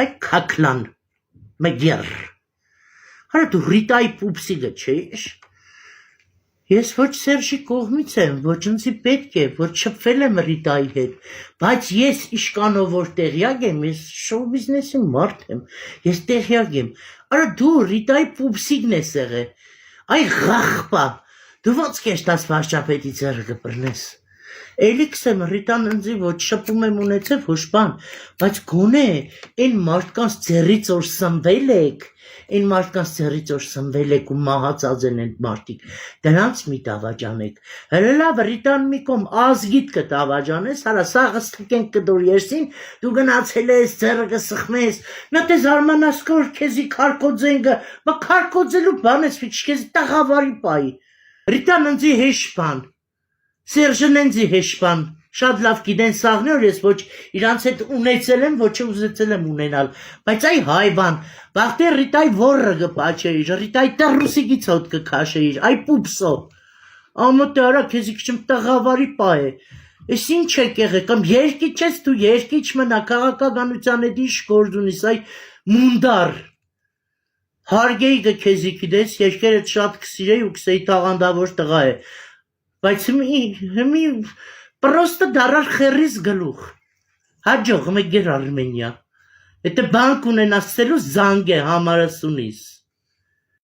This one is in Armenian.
Այ քաքլան, մգեր։ Հələ դու Ռիտայի պուպսիգը չես։ Ես ոչ Սերժի կողմից եմ, ոչ ինձի պետք է, որ շփվել եմ Ռիտայի հետ, բայց ես իշկանով որ տեղյակ եմ, ես շոու բիզնեսի մարդ եմ, ես տեղյակ եմ։ Արա դու Ռիտայի պուպսիգն ես եղել։ Այ ղախպա, դու ոնց կեշտաս վարչապետի ձեռը կբռնես։ Էլիքս եմ Ռիտան ընձի ոչ շփում եմ ունեցել ոչ բան, բայց գոնե այն մարդկանց ձեռից որ սնվել եք, այն մարդկանց ձեռից որ սնվել եք ու մահացած են այդ մարդիկ, դրանց մի դավաճանեք։ Հələ լավ Ռիտան մի կողմ ազգիդ կդավաճանես, հələ սաղը ստկենք կդոր երսին, դու գնացել ես ձեռը կսխմես, նա տես արմանաս կոր քեզի քարկոձենգը, բա քարկոձելու բան ես վիճ քեզի տաղավարի պայի։ Ռիտան ընձի հեշպան, Սերժն ընձի հեշպան, շատ լավ գիտեն սաղն որ ես ոչ իրանց հետ ունեցել եմ, ոչ ուզեցել եմ ունենալ, բայց այ հայվան, վաղտե Ռիտայի որը կպաչեիր, Ռիտայի տռուսիկի ցոտ կքաշեիր, այ պուպսո, ամոթ արա քեզի քիչմ տղավարի պա է, ես ինչ եք եղել, կամ երկիչ ես դու երկիչ մնա, քաղաքականության հետ ինչ գործ ունիս, այ մունդար, հարգեի քեզի գիտես, երկերդ շատ կսիրեի ու կսեի տաղանդավոր տղա է, բայց մի պրոստը դարար խերիս գլուխ, հաջող մգեր Արմենիա, եթե բանք ունենասելու զանգ է համարս ունիս։